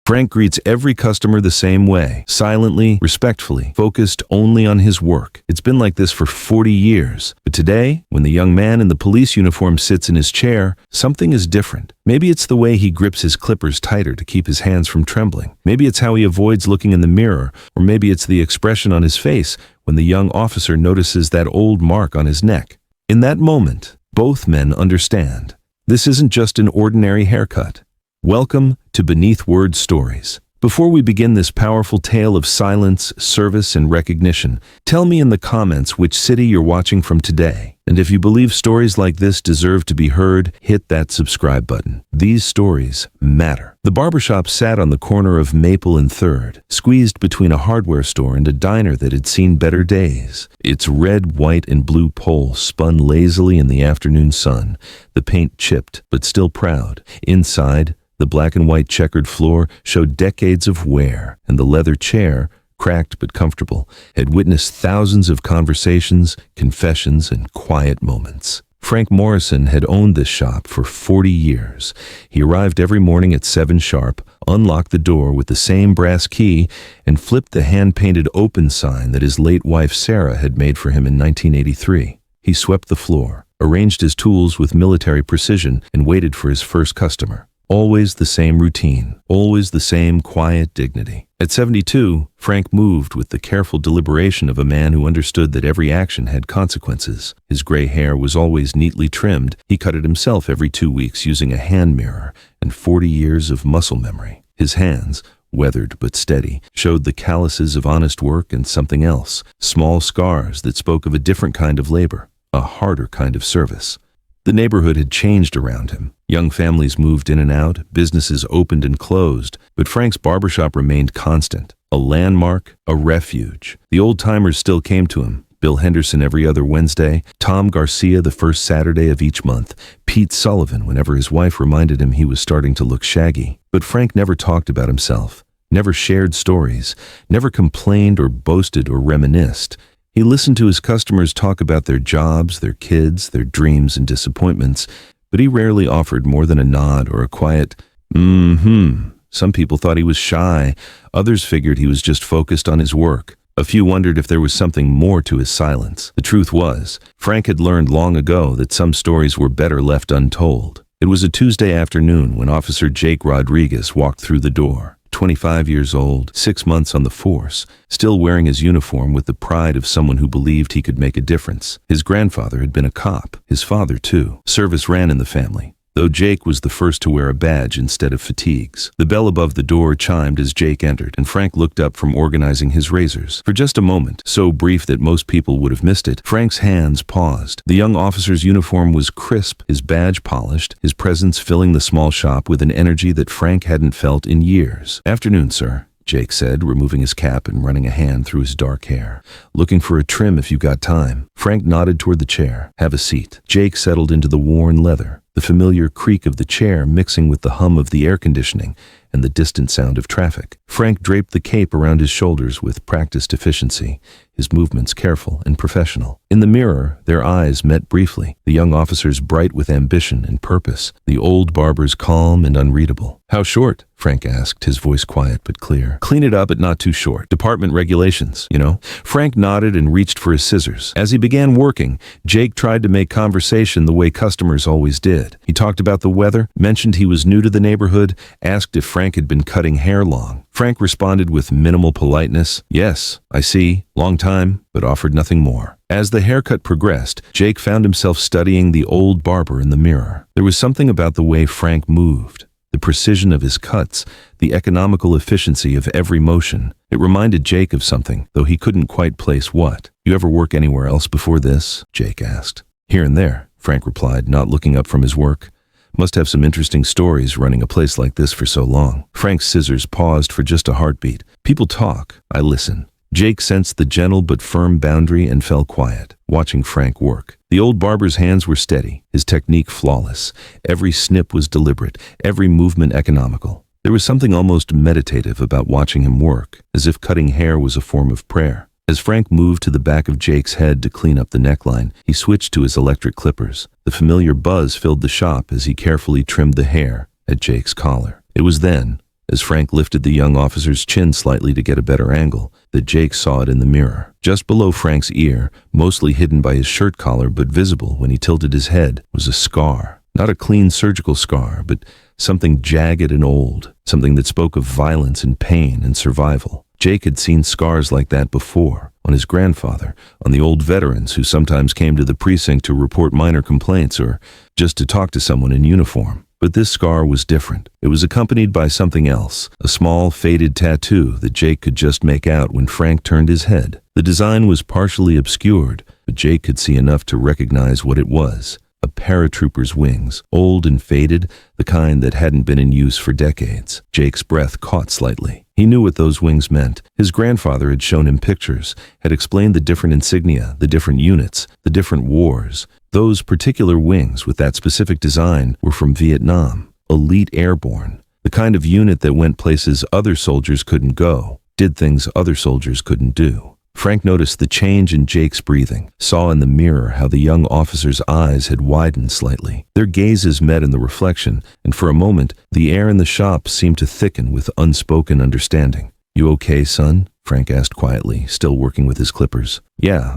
Frank greets every customer the same way, silently, respectfully, focused only on his work. It's been like this for 40 years. But today, when the young man in the police uniform sits in his chair, something is different. Maybe it's the way he grips his clippers tighter to keep his hands from trembling. Maybe it's how he avoids looking in the mirror, or maybe it's the expression on his face when the young officer notices that old mark on his neck. In that moment, both men understand. This isn't just an ordinary haircut. Welcome to Beneath Words Stories. Before we begin this powerful tale of silence, service, and recognition, tell me in the comments which city you're watching from today. And if you believe stories like this deserve to be heard, hit that subscribe button. These stories matter. The barbershop sat on the corner of Maple and 3rd, squeezed between a hardware store and a diner that had seen better days. Its red, white, and blue pole spun lazily in the afternoon sun, the paint chipped but still proud. Inside, the black and white checkered floor showed decades of wear, and the leather chair, cracked but comfortable, had witnessed thousands of conversations, confessions, and quiet moments. Frank Morrison had owned this shop for 40 years. He arrived every morning at 7 sharp, unlocked the door with the same brass key, and flipped the hand-painted open sign that his late wife Sarah had made for him in 1983. He swept the floor, arranged his tools with military precision, and waited for his first customer. Always the same routine, always the same quiet dignity. At 72, Frank moved with the careful deliberation of a man who understood that every action had consequences. His gray hair was always neatly trimmed. He cut it himself every 2 weeks using a hand mirror and 40 years of muscle memory. His hands, weathered but steady, showed the calluses of honest work and something else, small scars that spoke of a different kind of labor, a harder kind of service. The neighborhood had changed around him. Young families moved in and out, businesses opened and closed, but Frank's barbershop remained constant, a landmark, a refuge. The old-timers still came to him. Bill Henderson every other Wednesday, Tom Garcia the first Saturday of each month, Pete Sullivan whenever his wife reminded him he was starting to look shaggy. But Frank never talked about himself, never shared stories, never complained or boasted or reminisced. He listened to his customers talk about their jobs, their kids, their dreams and disappointments, but he rarely offered more than a nod or a quiet, Some people thought he was shy. Others figured he was just focused on his work. A few wondered if there was something more to his silence. The truth was, Frank had learned long ago that some stories were better left untold. It was a Tuesday afternoon when Officer Jake Rodriguez walked through the door. 25 years old, 6 months on the force, still wearing his uniform with the pride of someone who believed he could make a difference. His grandfather had been a cop, his father too. Service ran in the family, though Jake was the first to wear a badge instead of fatigues. The bell above the door chimed as Jake entered, and Frank looked up from organizing his razors. For just a moment, so brief that most people would have missed it, Frank's hands paused. The young officer's uniform was crisp, his badge polished, his presence filling the small shop with an energy that Frank hadn't felt in years. "Afternoon, sir," Jake said, removing his cap and running a hand through his dark hair. "Looking for a trim if you got time." Frank nodded toward the chair. "Have a seat." Jake settled into the worn leather, the familiar creak of the chair mixing with the hum of the air conditioning and the distant sound of traffic. Frank draped the cape around his shoulders with practiced efficiency, his movements careful and professional. In the mirror, their eyes met briefly, the young officer's bright with ambition and purpose, the old barber's calm and unreadable. "How short?" Frank asked, his voice quiet but clear. "Clean it up but not too short. Department regulations, you know." Frank nodded and reached for his scissors. As he began working, Jake tried to make conversation the way customers always did. He talked about the weather, mentioned he was new to the neighborhood, asked if Frank had been cutting hair long. Frank responded with minimal politeness. "Yes, I see. Long time," but offered nothing more. As the haircut progressed, Jake found himself studying the old barber in the mirror. There was something about the way Frank moved, the precision of his cuts, the economical efficiency of every motion. It reminded Jake of something, though he couldn't quite place what. "You ever work anywhere else before this?" Jake asked. "Here and there," Frank replied, not looking up from his work. "Must have some interesting stories running a place like this for so long." Frank's scissors paused for just a heartbeat. "People talk. I listen." Jake sensed the gentle but firm boundary and fell quiet, watching Frank work. The old barber's hands were steady, his technique flawless. Every snip was deliberate, every movement economical. There was something almost meditative about watching him work, as if cutting hair was a form of prayer. As Frank moved to the back of Jake's head to clean up the neckline, he switched to his electric clippers. The familiar buzz filled the shop as he carefully trimmed the hair at Jake's collar. It was then, as Frank lifted the young officer's chin slightly to get a better angle, that Jake saw it in the mirror. Just below Frank's ear, mostly hidden by his shirt collar but visible when he tilted his head, was a scar. Not a clean surgical scar, but something jagged and old, something that spoke of violence and pain and survival. Jake had seen scars like that before, on his grandfather, on the old veterans who sometimes came to the precinct to report minor complaints or just to talk to someone in uniform. But this scar was different. It was accompanied by something else, a small, faded tattoo that Jake could just make out when Frank turned his head. The design was partially obscured, but Jake could see enough to recognize what it was. A paratrooper's wings, old and faded, the kind that hadn't been in use for decades. Jake's breath caught slightly. He knew what those wings meant. His grandfather had shown him pictures, had explained the different insignia, the different units, the different wars. Those particular wings with that specific design were from Vietnam, elite airborne, the kind of unit that went places other soldiers couldn't go, did things other soldiers couldn't do. Frank noticed the change in Jake's breathing, saw in the mirror how the young officer's eyes had widened slightly. Their gazes met in the reflection, and for a moment, the air in the shop seemed to thicken with unspoken understanding. "You okay, son?" Frank asked quietly, still working with his clippers. Yeah.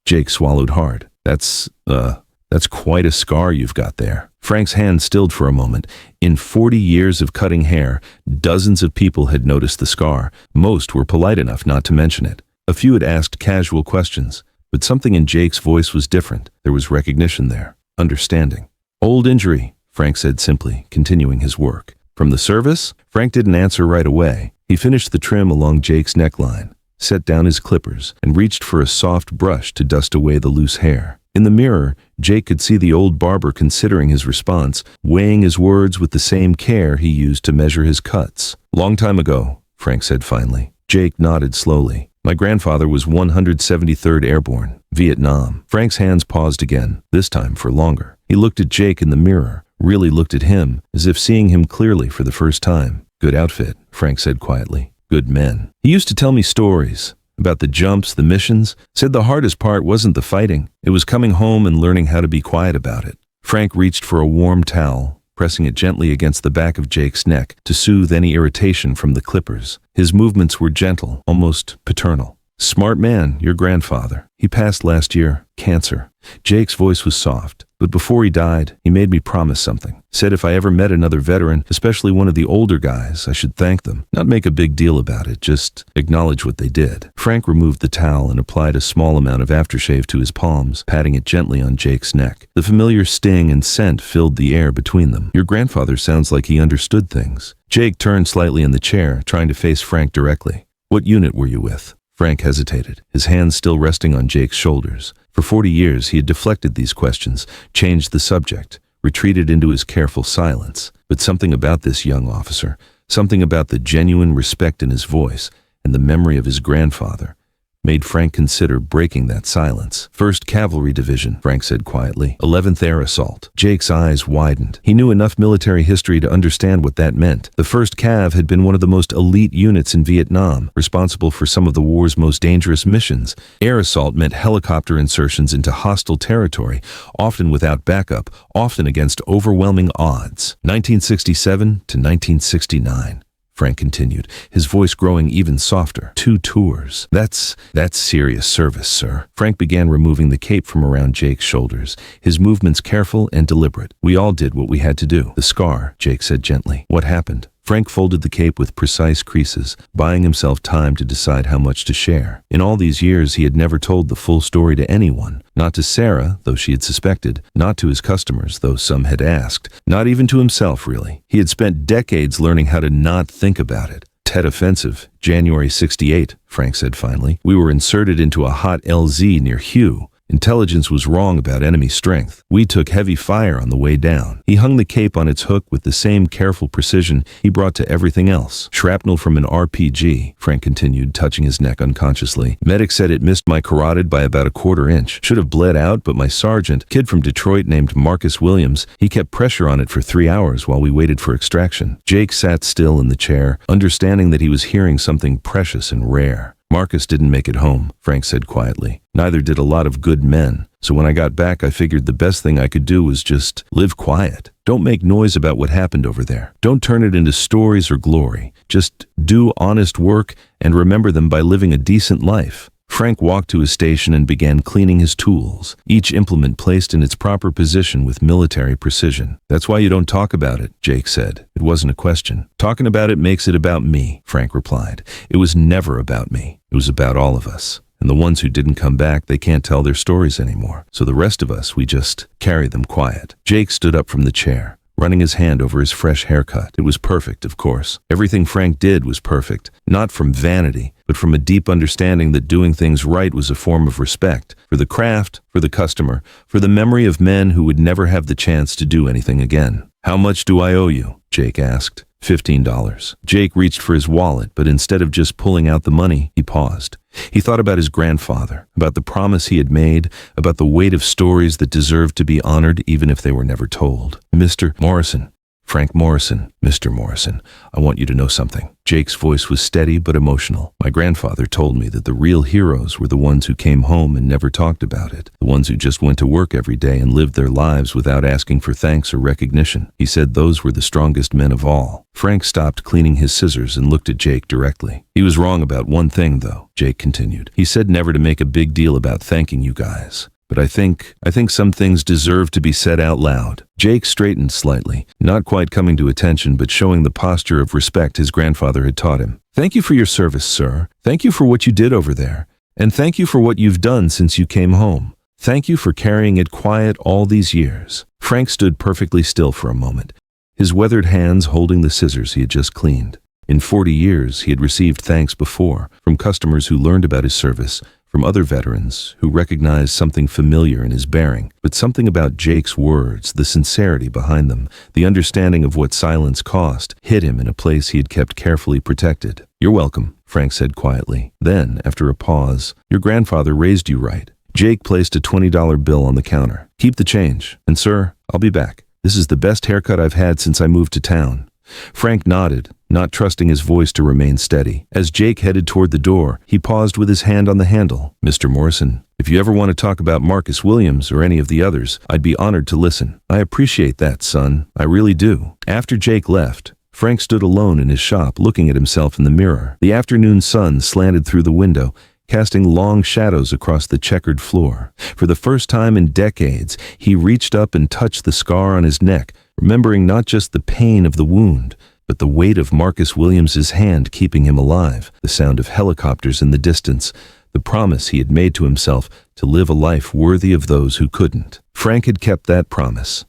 Jake swallowed hard. That's quite a scar you've got there." Frank's hand stilled for a moment. In 40 years of cutting hair, dozens of people had noticed the scar. Most were polite enough not to mention it. A few had asked casual questions, but something in Jake's voice was different. There was recognition there, understanding. "Old injury," Frank said simply, continuing his work. "From the service?" Frank didn't answer right away. He finished the trim along Jake's neckline, set down his clippers, and reached for a soft brush to dust away the loose hair. In the mirror, Jake could see the old barber considering his response, weighing his words with the same care he used to measure his cuts. "Long time ago," Frank said finally. Jake nodded slowly. "My grandfather was 173rd Airborne, Vietnam." Frank's hands paused again, this time for longer. He looked at Jake in the mirror, really looked at him, as if seeing him clearly for the first time. "Good outfit," Frank said quietly. "Good men." He used to tell me stories about the jumps, the missions, said the hardest part wasn't the fighting. It was coming home and learning how to be quiet about it. Frank reached for a warm towel, pressing it gently against the back of Jake's neck to soothe any irritation from the clippers. His movements were gentle, almost paternal. "Smart man, your grandfather. He passed last year, cancer." Jake's voice was soft, but before he died, he made me promise something. Said if I ever met another veteran, especially one of the older guys, I should thank them. Not make a big deal about it, just acknowledge what they did. Frank removed the towel and applied a small amount of aftershave to his palms, patting it gently on Jake's neck. The familiar sting and scent filled the air between them. "Your grandfather sounds like he understood things." Jake turned slightly in the chair, trying to face Frank directly. "What unit were you with?" Frank hesitated, his hands still resting on Jake's shoulders. For 40 years, he had deflected these questions, changed the subject, retreated into his careful silence. But something about this young officer, something about the genuine respect in his voice and the memory of his grandfather, made Frank consider breaking that silence. "1st Cavalry Division," Frank said quietly. 11th Air Assault. Jake's eyes widened. He knew enough military history to understand what that meant. The 1st Cav had been one of the most elite units in Vietnam, responsible for some of the war's most dangerous missions. Air assault meant helicopter insertions into hostile territory, often without backup, often against overwhelming odds. 1967 to 1969. Frank continued, his voice growing even softer. 2 tours. That's serious service, sir. Frank began removing the cape from around Jake's shoulders, his movements careful and deliberate. "We all did what we had to do." "The scar," Jake said gently. "What happened?" Frank folded the cape with precise creases, buying himself time to decide how much to share. In all these years, he had never told the full story to anyone. Not to Sarah, though she had suspected. Not to his customers, though some had asked. Not even to himself, really. He had spent decades learning how to not think about it. "Tet Offensive, January 68, Frank said finally. "We were inserted into a hot LZ near Hue. Intelligence was wrong about enemy strength. We took heavy fire on the way down." He hung the cape on its hook with the same careful precision he brought to everything else. "Shrapnel from an RPG, Frank continued, touching his neck unconsciously. "Medic said it missed my carotid by about a quarter inch. Should have bled out, but my sergeant, kid from Detroit named Marcus Williams, he kept pressure on it for 3 hours while we waited for extraction." Jake sat still in the chair, understanding that he was hearing something precious and rare. Marcus didn't make it home, Frank said quietly. Neither did a lot of good men. So when I got back, I figured the best thing I could do was just live quiet. Don't make noise about what happened over there. Don't turn it into stories or glory. Just do honest work and remember them by living a decent life. Frank walked to his station and began cleaning his tools, each implement placed in its proper position with military precision. That's why you don't talk about it, Jake said. It wasn't a question. Talking about it makes it about me, Frank replied. It was never about me. It was about all of us. And the ones who didn't come back, they can't tell their stories anymore. So the rest of us, we just carry them quiet. Jake stood up from the chair, running his hand over his fresh haircut. It was perfect, of course. Everything Frank did was perfect, not from vanity, but from a deep understanding that doing things right was a form of respect for the craft, for the customer, for the memory of men who would never have the chance to do anything again. How much do I owe you? Jake asked. $15. Jake reached for his wallet, but instead of just pulling out the money, he paused. He thought about his grandfather, about the promise he had made, about the weight of stories that deserved to be honored even if they were never told. Mr. Morrison. Frank Morrison. Mr. Morrison, I want you to know something. Jake's voice was steady but emotional. My grandfather told me that the real heroes were the ones who came home and never talked about it, the ones who just went to work every day and lived their lives without asking for thanks or recognition. He said those were the strongest men of all. Frank stopped cleaning his scissors and looked at Jake directly. He was wrong about one thing, though, Jake continued. He said never to make a big deal about thanking you guys. But I think some things deserve to be said out loud. Jake straightened slightly, not quite coming to attention but showing the posture of respect his grandfather had taught him. Thank you for your service, sir. Thank you for what you did over there. And thank you for what you've done since you came home. Thank you for carrying it quiet all these years. Frank stood perfectly still for a moment, his weathered hands holding the scissors he had just cleaned. In 40 years, he had received thanks before, from customers who learned about his service, from other veterans who recognized something familiar in his bearing, but something about Jake's words, the sincerity behind them, the understanding of what silence cost, hit him in a place he had kept carefully protected. You're welcome, Frank said quietly. Then, after a pause, your grandfather raised you right. Jake placed a $20 bill on the counter. Keep the change. And sir, I'll be back. This is the best haircut I've had since I moved to town. Frank nodded, not trusting his voice to remain steady. As Jake headed toward the door, he paused with his hand on the handle. Mr. Morrison, if you ever want to talk about Marcus Williams or any of the others, I'd be honored to listen. I appreciate that, son. I really do. After Jake left, Frank stood alone in his shop looking at himself in the mirror. The afternoon sun slanted through the window, casting long shadows across the checkered floor. For the first time in decades, he reached up and touched the scar on his neck, remembering not just the pain of the wound, but the weight of Marcus Williams's hand keeping him alive, the sound of helicopters in the distance, the promise he had made to himself to live a life worthy of those who couldn't. Frank had kept that promise.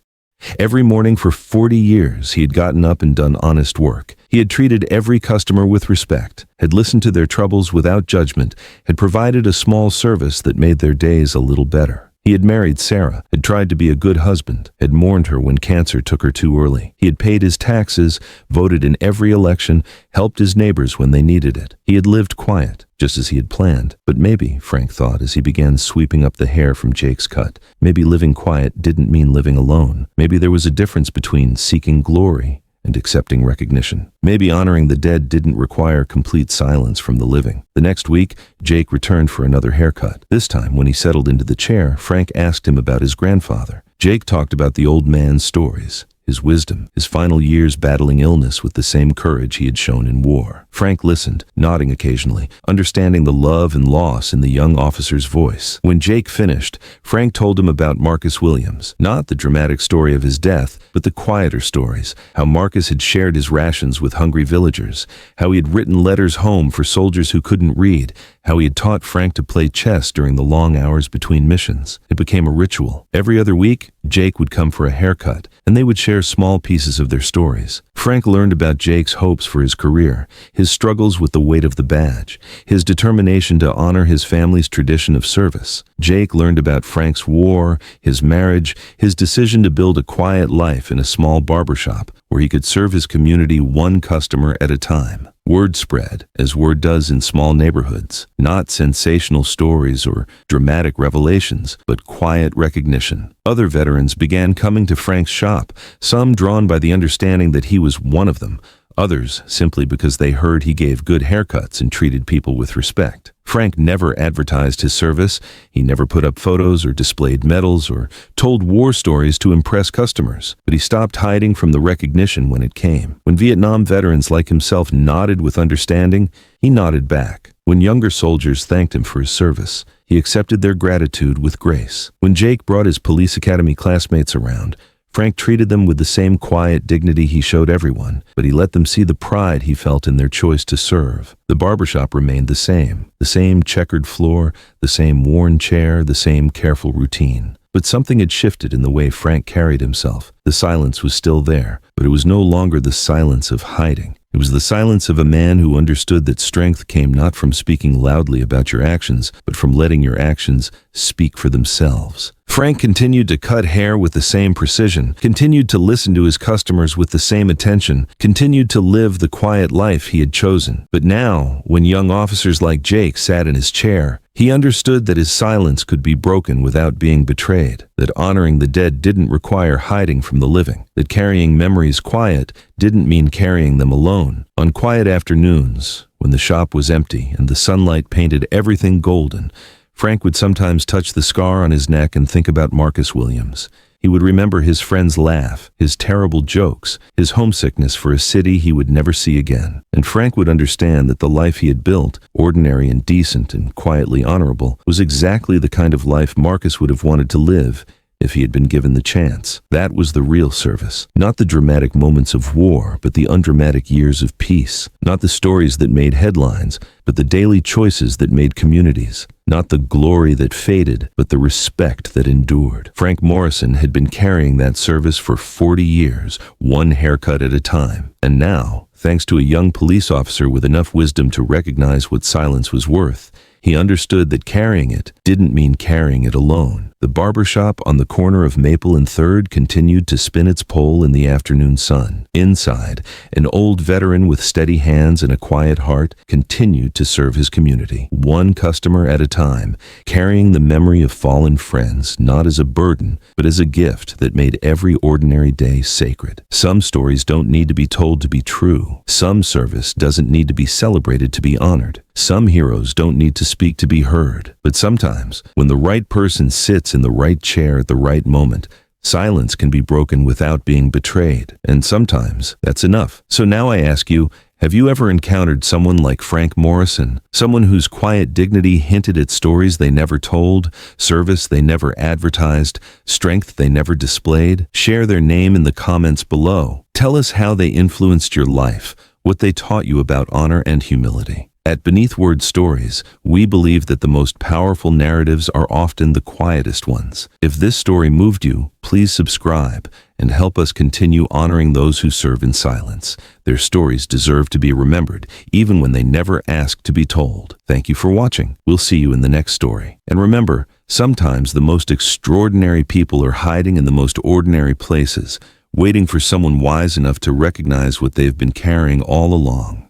Every morning for 40 years, he had gotten up and done honest work. He had treated every customer with respect, had listened to their troubles without judgment, had provided a small service that made their days a little better. He had married Sarah, had tried to be a good husband, had mourned her when cancer took her too early. He had paid his taxes, voted in every election, helped his neighbors when they needed it. He had lived quiet, just as he had planned. But maybe, Frank thought as he began sweeping up the hair from Jake's cut, maybe living quiet didn't mean living alone. Maybe there was a difference between seeking glory and accepting recognition. Maybe honoring the dead didn't require complete silence from the living. The next week, Jake returned for another haircut. This time, when he settled into the chair, Frank asked him about his grandfather. Jake talked about the old man's stories, his wisdom, his final years battling illness with the same courage he had shown in war. Frank listened, nodding occasionally, understanding the love and loss in the young officer's voice. When Jake finished, Frank told him about Marcus Williams, not the dramatic story of his death, but the quieter stories, how Marcus had shared his rations with hungry villagers, how he had written letters home for soldiers who couldn't read, how he had taught Frank to play chess during the long hours between missions. It became a ritual. Every other week, Jake would come for a haircut, and they would share small pieces of their stories. Frank learned about Jake's hopes for his career, his struggles with the weight of the badge, his determination to honor his family's tradition of service. Jake learned about Frank's war, his marriage, his decision to build a quiet life in a small barbershop where he could serve his community one customer at a time. Word spread, as word does in small neighborhoods, not sensational stories or dramatic revelations, but quiet recognition. Other veterans began coming to Frank's shop, some drawn by the understanding that he was one of them, Others simply because they heard he gave good haircuts and treated people with respect. Frank never advertised his service. He never put up photos or displayed medals or told war stories to impress customers. But he stopped hiding from the recognition when it came. When Vietnam veterans like himself nodded with understanding, he nodded back. When younger soldiers thanked him for his service, he accepted their gratitude with grace. When Jake brought his police academy classmates around, Frank treated them with the same quiet dignity he showed everyone, but he let them see the pride he felt in their choice to serve. The barbershop remained the same checkered floor, the same worn chair, the same careful routine. But something had shifted in the way Frank carried himself. The silence was still there, but it was no longer the silence of hiding. It was the silence of a man who understood that strength came not from speaking loudly about your actions, but from letting your actions speak for themselves. Frank continued to cut hair with the same precision, continued to listen to his customers with the same attention, continued to live the quiet life he had chosen. But now, when young officers like Jake sat in his chair, he understood that his silence could be broken without being betrayed, that honoring the dead didn't require hiding from the living, that carrying memories quiet didn't mean carrying them alone. On quiet afternoons, when the shop was empty and the sunlight painted everything golden, Frank would sometimes touch the scar on his neck and think about Marcus Williams. He would remember his friends' laugh, his terrible jokes, his homesickness for a city he would never see again. And Frank would understand that the life he had built, ordinary and decent and quietly honorable, was exactly the kind of life Marcus would have wanted to live if he had been given the chance. That was the real service. Not the dramatic moments of war, but the undramatic years of peace. Not the stories that made headlines, but the daily choices that made communities. Not the glory that faded, but the respect that endured. Frank Morrison had been carrying that service for 40 years, one haircut at a time. And now, thanks to a young police officer with enough wisdom to recognize what silence was worth, he understood that carrying it didn't mean carrying it alone. The barbershop on the corner of Maple and 3rd continued to spin its pole in the afternoon sun. Inside, an old veteran with steady hands and a quiet heart continued to serve his community, one customer at a time, carrying the memory of fallen friends, not as a burden, but as a gift that made every ordinary day sacred. Some stories don't need to be told to be true. Some service doesn't need to be celebrated to be honored. Some heroes don't need to speak to be heard. But sometimes, when the right person sits in the right chair at the right moment, silence can be broken without being betrayed. And sometimes, that's enough. So now I ask you, have you ever encountered someone like Frank Morrison? Someone whose quiet dignity hinted at stories they never told, service they never advertised, strength they never displayed? Share their name in the comments below. Tell us how they influenced your life, what they taught you about honor and humility. At Beneath Word Stories, we believe that the most powerful narratives are often the quietest ones. If this story moved you, please subscribe and help us continue honoring those who serve in silence. Their stories deserve to be remembered, even when they never asked to be told. Thank you for watching. We'll see you in the next story. And remember, sometimes the most extraordinary people are hiding in the most ordinary places, waiting for someone wise enough to recognize what they've been carrying all along.